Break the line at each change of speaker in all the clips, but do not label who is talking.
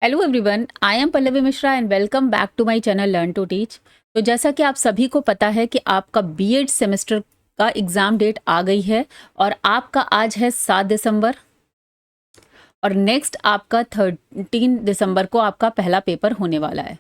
Hello everyone, I am Pallavi Mishra and welcome back to my channel learn to teach. तो जैसा कि आप सभी को पता है कि आपका बीएड सेमेस्टर का एग्ज़ाम डेट आ गई है और आपका आज है 7 दिसंबर और नेक्स्ट आपका 13 दिसंबर को आपका पहला पेपर होने वाला है।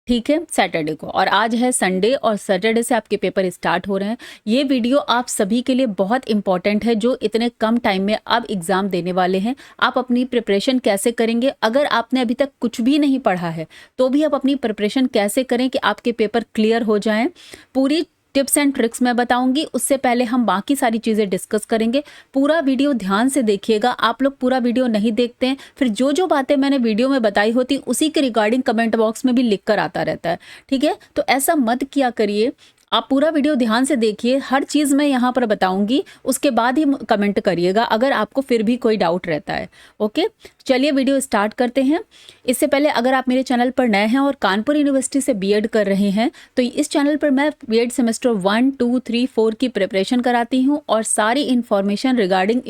ठीक है, सैटरडे को, और आज है संडे और सैटरडे से आपके पेपर स्टार्ट हो रहे हैं। ये वीडियो आप सभी के लिए बहुत इंपॉर्टेंट है जो इतने कम टाइम में अब एग्ज़ाम देने वाले हैं। आप अपनी प्रिपरेशन कैसे करेंगे? अगर आपने अभी तक कुछ भी नहीं पढ़ा है तो भी आप अपनी प्रिपरेशन कैसे करें कि आपके पेपर क्लियर हो जाएं, पूरी टिप्स एंड ट्रिक्स मैं बताऊंगी। उससे पहले हम बाकी सारी चीज़ें डिस्कस करेंगे। पूरा वीडियो ध्यान से देखिएगा। आप लोग पूरा वीडियो नहीं देखते हैं, फिर जो जो बातें मैंने वीडियो में बताई होती उसी के रिगार्डिंग कमेंट बॉक्स में भी लिख कर आता रहता है। ठीक है, तो ऐसा मत किया करिए। आप पूरा वीडियो ध्यान से देखिए, हर चीज़ मैं यहाँ पर बताऊंगी, उसके बाद ही कमेंट करिएगा अगर आपको फिर भी कोई डाउट रहता है। ओके, चलिए वीडियो स्टार्ट करते हैं। इससे पहले अगर आप मेरे चैनल पर नए हैं और कानपुर यूनिवर्सिटी से बीएड कर रहे हैं तो इस चैनल पर मैं बीएड सेमेस्टर 1, 2, 3, 4 की प्रिपरेशन कराती हूँ और सारी इन्फॉर्मेशन रिगार्डिंग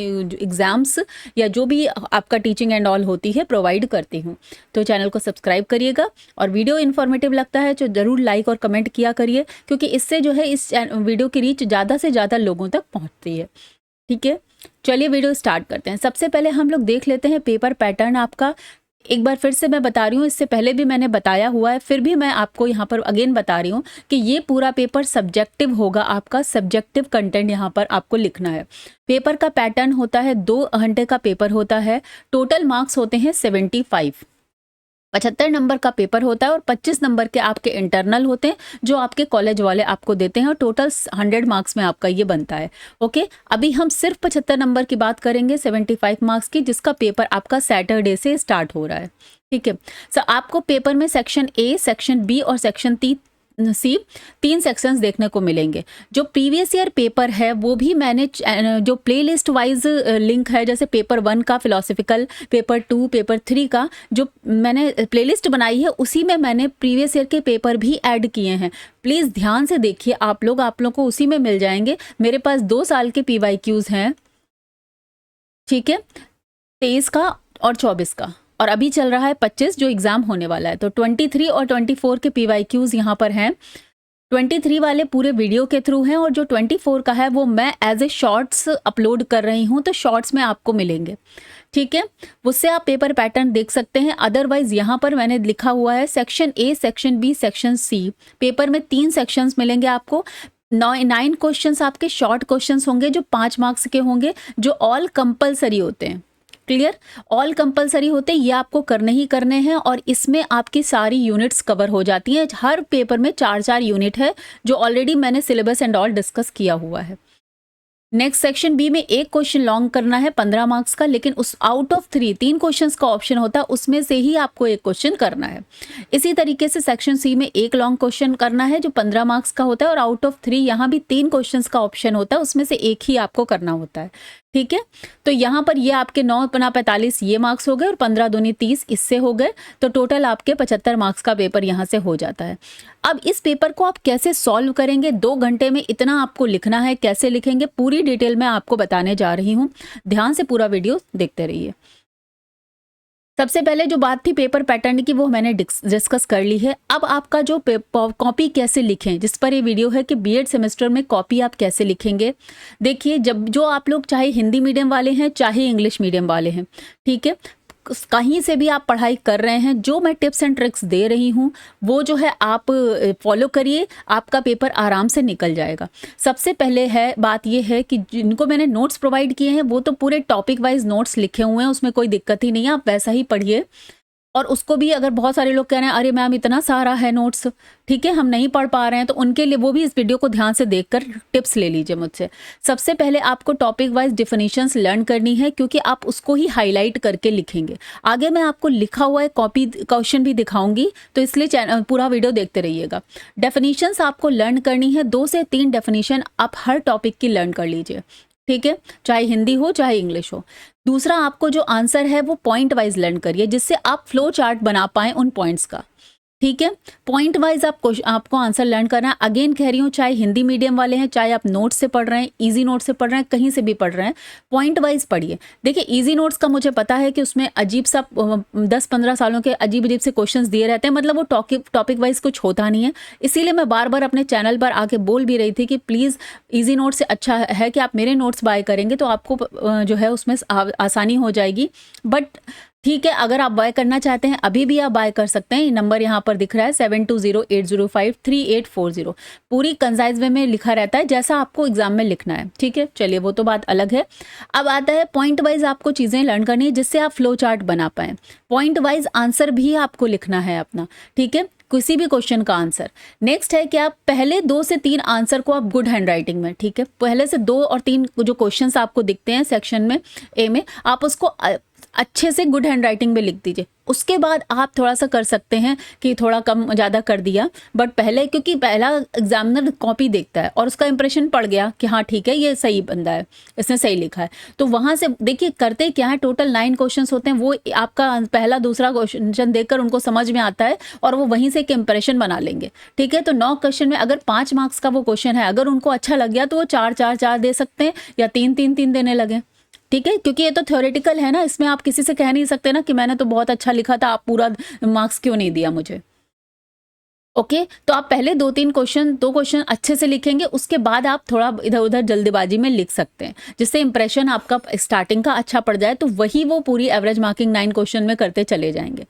एग्ज़ाम्स या जो भी आपका टीचिंग एंड ऑल होती है प्रोवाइड करती हूँ। तो चैनल को सब्सक्राइब करिएगा और वीडियो इन्फॉर्मेटिव लगता है तो ज़रूर लाइक और कमेंट किया करिए, क्योंकि इससे जो है इस वीडियो की रीच ज़्यादा से ज़्यादा लोगों तक पहुँचती है। ठीक है, चलिए वीडियो स्टार्ट करते हैं। सबसे पहले हम लोग देख लेते हैं पेपर पैटर्न आपका। एक बार फिर से मैं बता रही हूँ, इससे पहले भी मैंने बताया हुआ है, फिर भी मैं आपको यहाँ पर अगेन बता रही हूँ कि ये पूरा पेपर सब्जेक्टिव होगा। आपका सब्जेक्टिव कंटेंट यहाँ पर आपको लिखना है। पेपर का पैटर्न होता है, 2 घंटे का पेपर होता है। टोटल मार्क्स होते हैं 75। 75 नंबर का पेपर होता है और 25 नंबर के आपके इंटरनल होते हैं जो आपके कॉलेज वाले आपको देते हैं और टोटल 100 मार्क्स में आपका ये बनता है। ओके, अभी हम सिर्फ 75 नंबर की बात करेंगे, 75 मार्क्स की, जिसका पेपर आपका सैटरडे से स्टार्ट हो रहा है। ठीक है, सो आपको पेपर में सेक्शन ए, सेक्शन बी और सेक्शन सी 3 सेक्शंस देखने को मिलेंगे। जो प्रीवियस ईयर पेपर है वो भी मैंने जो प्लेलिस्ट वाइज लिंक है, जैसे पेपर 1 का फिलोसफिकल, पेपर 2, पेपर 3 का जो मैंने प्लेलिस्ट बनाई है उसी में मैंने प्रीवियस ईयर के पेपर भी ऐड किए हैं। प्लीज़ ध्यान से देखिए, आप लोग को उसी में मिल जाएंगे। मेरे पास 2 साल के PYQs हैं। ठीक है, 23 का और 24 का, और अभी चल रहा है 25 जो एग्ज़ाम होने वाला है। तो 23 और 24 के PYQs यहाँ पर हैं। 23 वाले पूरे वीडियो के थ्रू हैं और जो 24 का है वो मैं एज ए शॉर्ट्स अपलोड कर रही हूँ, तो शॉर्ट्स में आपको मिलेंगे। ठीक है, उससे आप पेपर पैटर्न देख सकते हैं। अदरवाइज यहाँ पर मैंने लिखा हुआ है section A, section B, section C. Paper में 3 सेक्शंस मिलेंगे आपको। 9 क्वेश्चंस आपके शॉर्ट क्वेश्चंस होंगे जो 5 मार्क्स के होंगे, जो ऑल कंपलसरी होते हैं। क्लियर, ऑल कंपलसरी होते हैं, ये आपको करने ही करने हैं और इसमें आपकी सारी यूनिट्स कवर हो जाती हैं। हर पेपर में 4-4 यूनिट है जो ऑलरेडी मैंने सिलेबस एंड ऑल डिस्कस किया हुआ है। नेक्स्ट सेक्शन बी में एक क्वेश्चन लॉन्ग करना है 15 मार्क्स का, लेकिन उस आउट ऑफ 3 क्वेश्चंस का ऑप्शन होता है, उसमें से ही आपको एक क्वेश्चन करना है। इसी तरीके से सेक्शन सी में एक लॉन्ग क्वेश्चन करना है जो 15 मार्क्स का होता है और आउट ऑफ 3 यहाँ भी 3 क्वेश्चंस का ऑप्शन होता है, उसमें से एक ही आपको करना होता है। ठीक है, तो यहाँ पर ये आपके 9×45 ये मार्क्स हो गए और 15×2 30 इससे हो गए, तो टोटल आपके 75 मार्क्स का पेपर यहाँ से हो जाता है। अब इस पेपर को आप कैसे सॉल्व करेंगे? 2 घंटे में इतना आपको लिखना है, कैसे लिखेंगे पूरी डिटेल में आपको बताने जा रही हूँ। ध्यान से पूरा वीडियो देखते रहिए। सबसे पहले जो बात थी पेपर पैटर्न की वो मैंने डिस्कस कर ली है। अब आपका जो कॉपी कैसे लिखें, जिस पर ये वीडियो है कि बीएड सेमेस्टर में कॉपी आप कैसे लिखेंगे। देखिए, जब जो आप लोग चाहे हिंदी मीडियम वाले हैं चाहे इंग्लिश मीडियम वाले हैं, ठीक है, कहीं से भी आप पढ़ाई कर रहे हैं, जो मैं टिप्स एंड ट्रिक्स दे रही हूँ वो जो है आप फॉलो करिए, आपका पेपर आराम से निकल जाएगा। सबसे पहले है बात ये है कि जिनको मैंने नोट्स प्रोवाइड किए हैं वो तो पूरे टॉपिक वाइज नोट्स लिखे हुए हैं, उसमें कोई दिक्कत ही नहीं है, आप वैसा ही पढ़िए। और उसको भी अगर बहुत सारे लोग कह रहे हैं अरे मैम इतना सारा है नोट्स, ठीक है, हम नहीं पढ़ पा रहे हैं, तो उनके लिए वो भी इस वीडियो को ध्यान से देखकर टिप्स ले लीजिए मुझसे। सबसे पहले आपको टॉपिक वाइज डिफिनीशंस लर्न करनी है, क्योंकि आप उसको ही हाईलाइट करके लिखेंगे। आगे मैं आपको लिखा हुआ है कॉपी क्वेश्चन भी दिखाऊंगी, तो इसलिए पूरा वीडियो देखते रहिएगा। डेफिनीशंस आपको लर्न करनी है, 2 से 3 डेफिनीशन आप हर टॉपिक की लर्न कर लीजिए। ठीक है, चाहे हिंदी हो चाहे इंग्लिश हो। दूसरा, आपको जो आंसर है वो पॉइंट वाइज लर्न करिए, जिससे आप फ्लो चार्ट बना पाएं उन पॉइंट्स का। ठीक है। पॉइंट वाइज आपको आंसर लर्न करना है। अगेन कह रही हूँ, चाहे हिंदी मीडियम वाले हैं, चाहे आप नोट से पढ़ रहे हैं, इजी नोट से पढ़ रहे हैं, कहीं से भी पढ़ रहे हैं, पॉइंट वाइज पढ़िए। देखिए इजी नोट्स का मुझे पता है कि उसमें अजीब सा 10-15 सालों के अजीब अजीब से क्वेश्चंस दिए रहते हैं, मतलब वो टॉपिक वाइज कुछ होता नहीं है। इसीलिए मैं बार बार अपने चैनल पर आके बोल भी रही थी कि प्लीज़ इजी नोट से अच्छा है कि आप मेरे नोट्स बाय करेंगे तो आपको जो है उसमें आसानी हो जाएगी। बट ठीक है, अगर आप बाय करना चाहते हैं अभी भी आप बाय कर सकते हैं। नंबर यहाँ पर दिख रहा है 7208053840। पूरी कंसाइज वे में लिखा रहता है जैसा आपको एग्जाम में लिखना है। ठीक है, चलिए वो तो बात अलग है। अब आता है पॉइंट वाइज आपको चीज़ें लर्न करनी है जिससे आप फ्लो चार्ट बना पाएँ। पॉइंट वाइज आंसर भी आपको लिखना है अपना, ठीक है, किसी भी क्वेश्चन का आंसर। नेक्स्ट है कि आप पहले 2 से 3 आंसर को आप गुड हैंड राइटिंग में, ठीक है, पहले से 2 और 3 जो क्वेश्चंस आपको दिखते हैं सेक्शन में ए में, आप उसको अच्छे से गुड हैंड राइटिंग में लिख दीजिए। उसके बाद आप थोड़ा सा कर सकते हैं कि थोड़ा कम ज़्यादा कर दिया, बट पहले, क्योंकि पहला एग्जामिनर कॉपी देखता है और उसका इंप्रेशन पड़ गया कि हाँ ठीक है ये सही बंदा है, इसने सही लिखा है, तो वहाँ से देखिए करते क्या है, टोटल 9 क्वेश्चंस होते हैं, वो आपका पहला दूसरा क्वेश्चन देखकर उनको समझ में आता है और वो वहीं से एक इंप्रेशन बना लेंगे। ठीक है, तो 9 क्वेश्चन में अगर 5 मार्क्स का वो क्वेश्चन है, अगर उनको अच्छा लग गया तो वो 4-4-4 दे सकते हैं या 3-3-3 देने लगे। ठीक है, क्योंकि ये तो थ्योरेटिकल है ना, इसमें आप किसी से कह नहीं सकते ना कि मैंने तो बहुत अच्छा लिखा था, आप पूरा मार्क्स क्यों नहीं दिया मुझे। ओके, तो आप पहले 2 क्वेश्चन अच्छे से लिखेंगे, उसके बाद आप थोड़ा इधर उधर जल्दबाजी में लिख सकते हैं, जिससे इंप्रेशन आपका स्टार्टिंग का अच्छा पड़ जाए, तो वही वो पूरी एवरेज मार्किंग 9 क्वेश्चन में करते चले जाएंगे।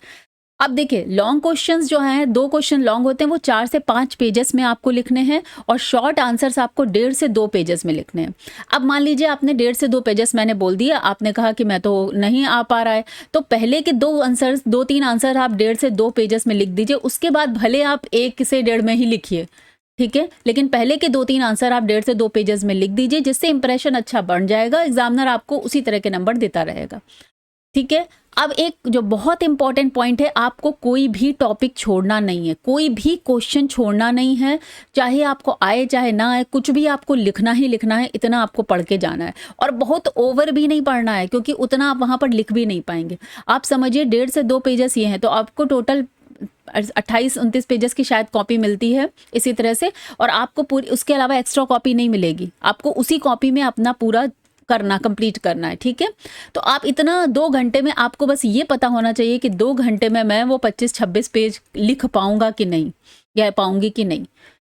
अब देखिए लॉन्ग क्वेश्चंस जो हैं, 2 क्वेश्चन लॉन्ग होते हैं, वो 4 से 5 पेजेस में आपको लिखने हैं और शॉर्ट आंसर्स आपको 1.5 से 2 पेजेस में लिखने हैं। अब मान लीजिए आपने 1.5 से 2 पेजेस मैंने बोल दिया, आपने कहा कि मैं तो नहीं आ पा रहा है, तो पहले के 2-3 आंसर आप 1.5 से 2 पेजेस में लिख दीजिए। उसके बाद भले आप 1 से 1.5 में ही लिखिए, ठीक है, लेकिन पहले के 2-3 आंसर आप 1.5 से 2 पेजेस में लिख दीजिए, जिससे इंप्रेशन अच्छा बन जाएगा, एग्जामिनर आपको उसी तरह के नंबर देता रहेगा। ठीक है, अब एक जो बहुत इंपॉर्टेंट पॉइंट है, आपको कोई भी टॉपिक छोड़ना नहीं है, कोई भी क्वेश्चन छोड़ना नहीं है, चाहे आपको आए चाहे ना आए, कुछ भी आपको लिखना ही लिखना है, इतना आपको पढ़ के जाना है। और बहुत ओवर भी नहीं पढ़ना है, क्योंकि उतना आप वहाँ पर लिख भी नहीं पाएंगे। आप समझिए 1.5 से 2 पेजेस ये हैं, तो आपको टोटल 28-29 पेजेस की शायद कॉपी मिलती है इसी तरह से, और आपको पूरी उसके अलावा एक्स्ट्रा कॉपी नहीं मिलेगी, आपको उसी कॉपी में अपना पूरा कंप्लीट करना है। ठीक है, तो आप इतना 2 घंटे में, आपको बस ये पता होना चाहिए कि 2 घंटे में मैं वो 25-26 पेज लिख पाऊंगा कि नहीं, या पाऊंगी कि नहीं।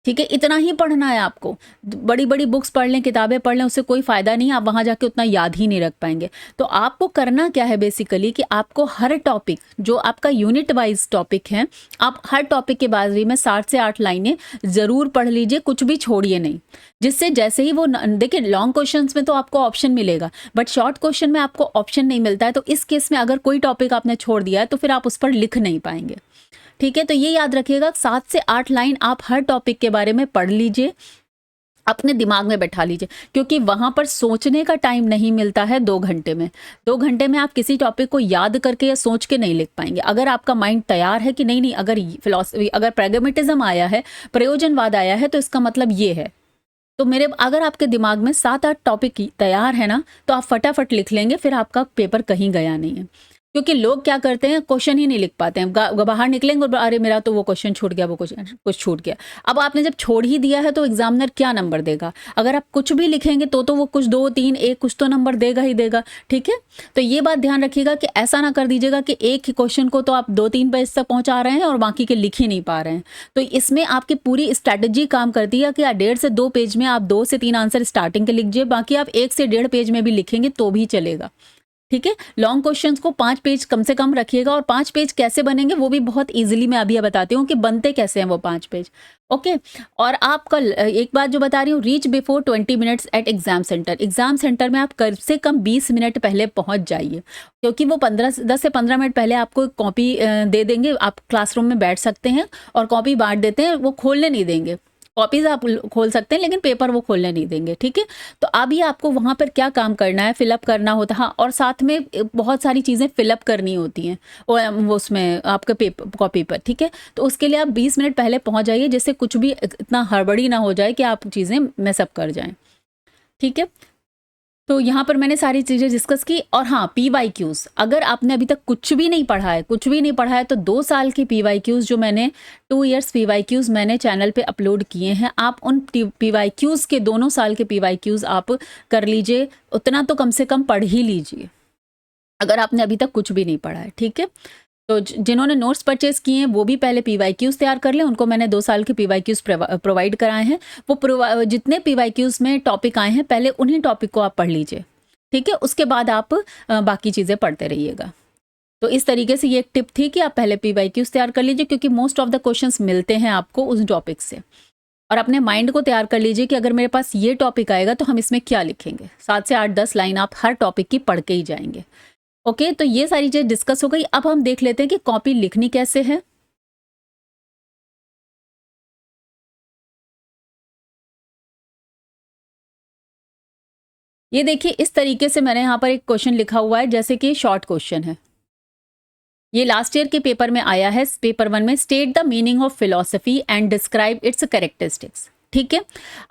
ठीक है, इतना ही पढ़ना है आपको। बड़ी बड़ी बुक्स पढ़ लें, किताबें पढ़ लें, उससे कोई फ़ायदा नहीं, आप वहाँ जाके उतना याद ही नहीं रख पाएंगे। तो आपको करना क्या है बेसिकली, कि आपको हर टॉपिक, जो आपका यूनिट वाइज टॉपिक है, आप हर टॉपिक के बारे में 7 से 8 लाइनें ज़रूर पढ़ लीजिए, कुछ भी छोड़िए नहीं। जिससे जैसे ही वो, देखिए लॉन्ग क्वेश्चन में तो आपको ऑप्शन मिलेगा, बट शॉर्ट क्वेश्चन में आपको ऑप्शन नहीं मिलता है। तो इस केस में अगर कोई टॉपिक आपने छोड़ दिया है तो फिर आप उस पर लिख नहीं पाएंगे। ठीक है, तो ये याद रखिएगा, 7 से 8 लाइन आप हर टॉपिक के बारे में पढ़ लीजिए, अपने दिमाग में बैठा लीजिए, क्योंकि वहां पर सोचने का टाइम नहीं मिलता है 2 घंटे में। 2 घंटे में आप किसी टॉपिक को याद करके या सोच के नहीं लिख पाएंगे। अगर आपका माइंड तैयार है कि नहीं, अगर फिलॉसफी, अगर प्रैग्मेटिज्म आया है, प्रयोजनवाद आया है, तो इसका मतलब ये है। तो अगर आपके दिमाग में 7-8 टॉपिक तैयार है ना, तो आप फटाफट लिख लेंगे, फिर आपका पेपर कहीं गया नहीं है। क्योंकि लोग क्या करते हैं, क्वेश्चन ही नहीं लिख पाते हैं, बाहर निकलेंगे और अरे मेरा तो वो क्वेश्चन छूट गया, वो क्वेश्चन कुछ छूट गया। अब आपने जब छोड़ ही दिया है तो एग्जामिनर क्या नंबर देगा? अगर आप कुछ भी लिखेंगे तो वो कुछ 2, 3, 1 कुछ तो नंबर देगा ही देगा। ठीक है, तो ये बात ध्यान रखिएगा कि ऐसा ना कर दीजिएगा कि एक ही क्वेश्चन को तो आप 2-3 पेज तक पहुंचा रहे हैं और बाकी के लिख ही नहीं पा रहे हैं। तो इसमें आपकी पूरी स्ट्रैटेजी काम करती है कि 1.5 से 2 पेज में आप 2 से 3 आंसर स्टार्टिंग के लीजिए, बाकी आप 1 से 1.5 पेज में भी लिखेंगे तो भी चलेगा। ठीक है, लॉन्ग क्वेश्चंस को 5 पेज कम से कम रखिएगा। और 5 पेज कैसे बनेंगे वो भी बहुत इजीली मैं अभी बताती हूँ कि बनते कैसे हैं वो 5 पेज। ओके, और आपका एक बात जो बता रही हूँ, reach before 20 minutes at exam centre. Exam centre में आप कम से कम 20 मिनट पहले पहुंच जाइए, क्योंकि वो 10 से 15 मिनट पहले आपको कॉपी दे देंगे, आप क्लासरूम में बैठ सकते हैं और कॉपी बांट देते हैं, वो खोलने नहीं देंगे। कॉपीज आप खोल सकते हैं लेकिन पेपर वो खोलने नहीं देंगे। ठीक है, तो अभी आपको वहाँ पर क्या काम करना है, फिलअप करना होता है। हाँ, और साथ में बहुत सारी चीज़ें फिलअप करनी होती हैं वो उसमें आपके पेपर कॉपी पर। ठीक है, तो उसके लिए आप 20 मिनट पहले पहुँच जाइए, जिससे कुछ भी इतना हड़बड़ी ना हो जाए कि आप चीज़ें मिसअप कर जाएं। ठीक है, तो यहाँ पर मैंने सारी चीज़ें डिस्कस की। और हाँ, पीवाईक्यूज़, अगर आपने अभी तक कुछ भी नहीं पढ़ा है तो 2 साल के पीवाईक्यूज़ जो मैंने 2 इयर्स पीवाईक्यूज़ मैंने चैनल पे अपलोड किए हैं, आप उन पीवाईक्यूज़ के दोनों साल के पीवाईक्यूज़ आप कर लीजिए, उतना तो कम से कम पढ़ ही लीजिए, अगर आपने अभी तक कुछ भी नहीं पढ़ा है, ठीक है? तो जिन्होंने नोट्स परचेज़ किए हैं वो भी पहले पीवाईक्यूज़ तैयार कर लें, उनको मैंने 2 साल के पीवाईक्यूज़ प्रोवाइड कराए हैं। वो जितने पीवाईक्यूज़ में टॉपिक आए हैं, पहले उन्हीं टॉपिक को आप पढ़ लीजिए, ठीक है? उसके बाद आप बाकी चीज़ें पढ़ते रहिएगा। तो इस तरीके से ये एक टिप थी कि आप पहले पीवाईक्यूज़ तैयार कर लीजिए, क्योंकि मोस्ट ऑफ द क्वेश्चंस मिलते हैं आपको उस टॉपिक से। और अपने माइंड को तैयार कर लीजिए कि अगर मेरे पास ये टॉपिक आएगा तो हम इसमें क्या लिखेंगे। 7 से 8-10 लाइन आप हर टॉपिक की पढ़ के ही जाएँगे। ओके, तो ये सारी चीज़ डिस्कस हो गई। अब हम देख लेते हैं कि कॉपी लिखनी कैसे है। ये देखिए, इस तरीके से मैंने यहाँ पर एक क्वेश्चन लिखा हुआ है, जैसे कि शॉर्ट क्वेश्चन है। ये लास्ट ईयर के पेपर में आया है, पेपर 1 में। State the meaning of philosophy and describe it's characteristics, ठीक है?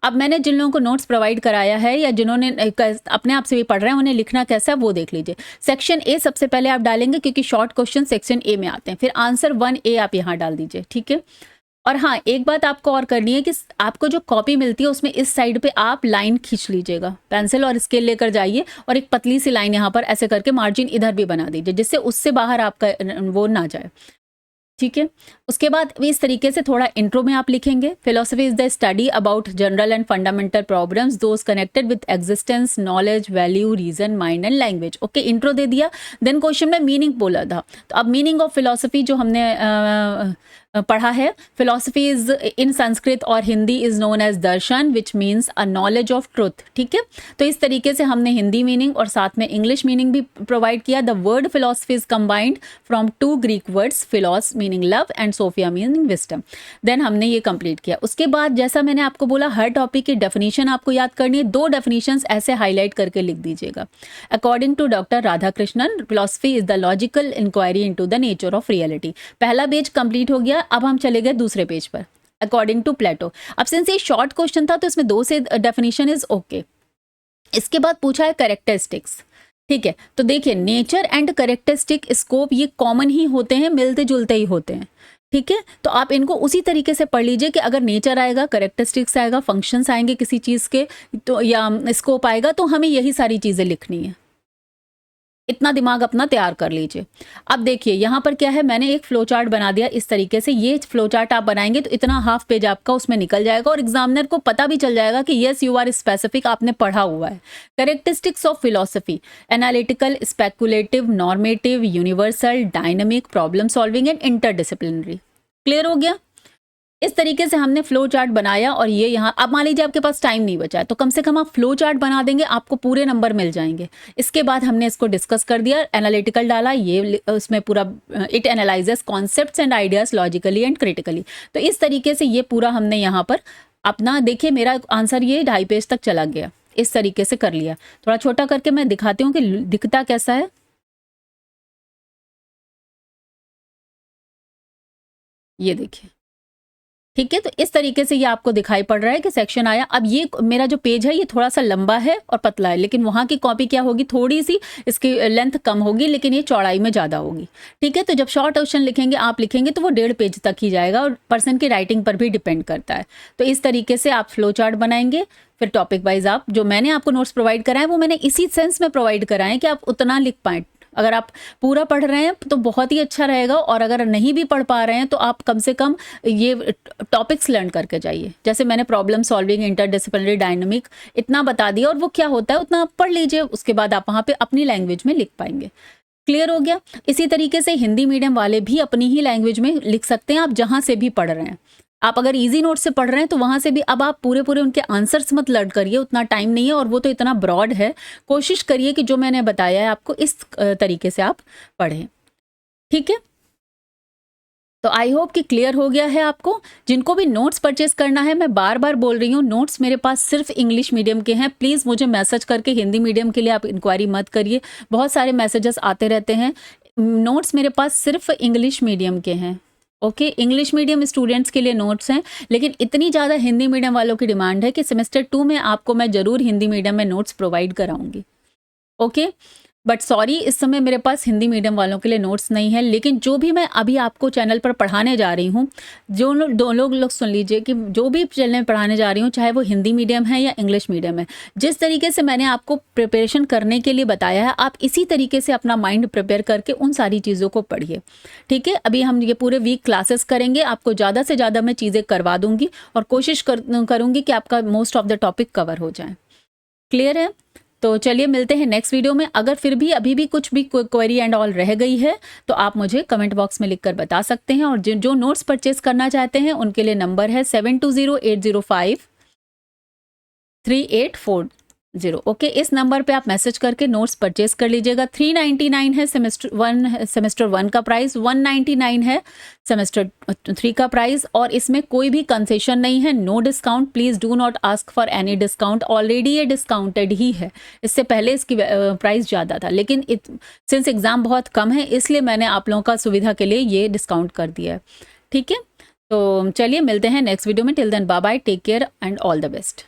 अब मैंने जिन लोगों को नोट्स प्रोवाइड कराया है या जिन्होंने अपने आप से भी पढ़ रहे हैं, उन्हें लिखना कैसा है वो देख लीजिए। सेक्शन ए सबसे पहले आप डालेंगे, क्योंकि शॉर्ट क्वेश्चन सेक्शन ए में आते हैं। फिर आंसर 1A आप यहाँ डाल दीजिए, ठीक है? और हाँ, एक बात आपको और करनी है कि आपको जो कॉपी मिलती है उसमें इस साइड पे आप लाइन खींच लीजिएगा, पेंसिल और स्केल लेकर जाइए और एक पतली सी लाइन यहाँ पर ऐसे करके मार्जिन इधर भी बना दीजिए, जिससे उससे बाहर आपका वो ना जाए, ठीक है? उसके बाद इस तरीके से थोड़ा इंट्रो में आप लिखेंगे, philosophy is the study about general and fundamental problems those connected with existence, knowledge, value, reason, mind and language. Okay, intro दे दिया। देन क्वेश्चन में मीनिंग बोला था, तो अब मीनिंग ऑफ फिलोसफी जो हमने पढ़ा है, फिलोसफी इज इन संस्कृत और Hindi is known as darshan, which means a knowledge of truth, ठीक है? तो इस तरीके से हमने हिंदी मीनिंग और साथ में इंग्लिश मीनिंग भी प्रोवाइड किया। The word philosophy is combined from 2 Greek words, philos meaning love and sophia meaning wisdom. Then हमने ये कंप्लीट किया। उसके बाद जैसा मैंने आपको बोला, हर टॉपिक की डेफिनेशन आपको याद करनी है। 2 डेफिनेशंस ऐसे हाईलाइट करके लिख दीजिएगा। According to doctor Radhakrishnan, philosophy is the logical inquiry into the nature of reality. पहला पेज कंप्लीट हो गया। अब हम चले गए दूसरे पेज पर, अकॉर्डिंग टू प्लेटो। अब सिंस ये शॉर्ट क्वेश्चन था तो इसमें 2 से डेफिनेशन इज ओके। इसके बाद पूछा है कैरेक्टरिस्टिक्स, ठीक है? तो देखिए, नेचर एंड कैरेक्टरिस्टिक स्कोप ये कॉमन ही होते हैं, मिलते जुलते ही होते हैं, ठीक है? तो आप इनको उसी तरीके से पढ़ लीजिए कि अगर नेचर आएगा, कैरेक्टरिस्टिक्स आएगा, फंक्शंस आएंगे किसी चीज़ के, तो या स्कोप आएगा, तो हमें यही सारी चीज़ें लिखनी है। इतना दिमाग अपना तैयार कर लीजिए। अब देखिए, यहाँ पर क्या है, मैंने एक फ्लो चार्ट बना दिया इस तरीके से। ये फ्लो चार्ट आप बनाएंगे तो इतना हाफ पेज आपका उसमें निकल जाएगा और एग्जामिनर को पता भी चल जाएगा कि यस यू आर स्पेसिफिक, आपने पढ़ा हुआ है। Characteristics of philosophy: analytical, speculative, normative, universal, dynamic, problem solving and interdisciplinary. Clear हो गया? इस तरीके से हमने फ्लो चार्ट बनाया। और ये यहाँ, अब मान लीजिए आपके पास टाइम नहीं बचा है तो कम से कम आप फ्लो चार्ट बना देंगे, आपको पूरे नंबर मिल जाएंगे। इसके बाद हमने इसको डिस्कस कर दिया, एनालिटिकल डाला, ये उसमें पूरा it analyses concepts and ideas logically and critically. तो इस तरीके से ये पूरा हमने यहाँ पर अपना, देखिए मेरा आंसर ये 2.5 पेज तक चला गया। इस तरीके से कर लिया। थोड़ा छोटा करके मैं दिखाती हूँ कि दिखता कैसा है। ये देखिए, ठीक है? तो इस तरीके से ये आपको दिखाई पड़ रहा है कि सेक्शन आया। अब ये मेरा जो पेज है ये थोड़ा सा लंबा है और पतला है, लेकिन वहाँ की कॉपी क्या होगी, थोड़ी सी इसकी लेंथ कम होगी, लेकिन ये चौड़ाई में ज़्यादा होगी, ठीक है? तो जब शॉर्ट क्वेश्चन लिखेंगे, आप लिखेंगे तो वो 1.5 पेज तक ही जाएगा और पर्सन की राइटिंग पर भी डिपेंड करता है। तो इस तरीके से आप फ्लो चार्ट बनाएंगे। फिर टॉपिक वाइज आप, जो मैंने आपको नोट्स प्रोवाइड कराए वो मैंने इसी सेंस में प्रोवाइड कराए कि आप उतना लिख पाएँ। अगर आप पूरा पढ़ रहे हैं तो बहुत ही अच्छा रहेगा, और अगर नहीं भी पढ़ पा रहे हैं तो आप कम से कम ये टॉपिक्स लर्न करके जाइए। जैसे मैंने प्रॉब्लम सॉल्विंग, इंटरडिसिप्लिनरी, डायनामिक इतना बता दिया, और वो क्या होता है उतना आप पढ़ लीजिए। उसके बाद आप वहाँ पे अपनी लैंग्वेज में लिख पाएंगे। क्लियर हो गया? इसी तरीके से हिंदी मीडियम वाले भी अपनी ही लैंग्वेज में लिख सकते हैं, आप जहाँ से भी पढ़ रहे हैं। आप अगर इजी नोट से पढ़ रहे हैं तो वहाँ से भी, अब आप पूरे पूरे उनके आंसर्स मत लर्न करिए, उतना टाइम नहीं है और वो तो इतना ब्रॉड है। कोशिश करिए कि जो मैंने बताया है आपको इस तरीके से आप पढ़ें, ठीक है? तो आई होप कि क्लियर हो गया है आपको। जिनको भी नोट्स परचेज करना है, मैं बार बार बोल रही हूँ, नोट्स मेरे पास सिर्फ इंग्लिश मीडियम के हैं। प्लीज़ मुझे मैसेज करके हिंदी मीडियम के लिए आप इंक्वायरी मत करिए, बहुत सारे मैसेजेस आते रहते हैं। नोट्स मेरे पास सिर्फ इंग्लिश मीडियम के हैं, ओके, इंग्लिश मीडियम स्टूडेंट्स के लिए नोट्स हैं, लेकिन इतनी ज़्यादा हिंदी मीडियम वालों की डिमांड है कि सेमेस्टर 2 में आपको मैं ज़रूर हिंदी मीडियम में नोट्स प्रोवाइड कराऊंगी। ओके, बट सॉरी, इस समय मेरे पास हिंदी मीडियम वालों के लिए नोट्स नहीं है, लेकिन जो भी मैं अभी आपको चैनल पर पढ़ाने जा रही हूँ, जो दो लोग सुन लीजिए कि जो भी चैनल में पढ़ाने जा रही हूँ, चाहे वो हिंदी मीडियम है या इंग्लिश मीडियम है, जिस तरीके से मैंने आपको प्रिपरेशन करने के लिए बताया है, आप इसी तरीके से अपना माइंड प्रिपेयर करके उन सारी चीज़ों को पढ़िए। ठीक है, अभी हम ये पूरे वीक क्लासेस करेंगे, आपको ज़्यादा से ज़्यादा मैं चीज़ें करवा दूंगी और कोशिश करूँगी कि आपका most of the topic cover हो जाए। क्लियर है? तो चलिए मिलते हैं नेक्स्ट वीडियो में। अगर फिर भी अभी भी कुछ भी क्वेरी एंड ऑल रह गई है तो आप मुझे कमेंट बॉक्स में लिखकर बता सकते हैं, और जो नोट्स परचेज करना चाहते हैं उनके लिए नंबर है 7208053840। ओके, इस नंबर पे आप मैसेज करके नोट्स परचेज कर लीजिएगा। 399 है सेमेस्टर 1 का प्राइस, 199 है सेमेस्टर 3 का प्राइस, और इसमें कोई भी कंसेशन नहीं है, no discount. Please do not ask for any discount, already ये डिस्काउंटेड ही है। इससे पहले इसकी प्राइस ज़्यादा था, लेकिन सिंस एग्ज़ाम बहुत कम है इसलिए मैंने आप लोगों का सुविधा के लिए ये डिस्काउंट कर दिया है। ठीक है, तो चलिए मिलते हैं नेक्स्ट वीडियो में। Till then bye bye, take care and all the best.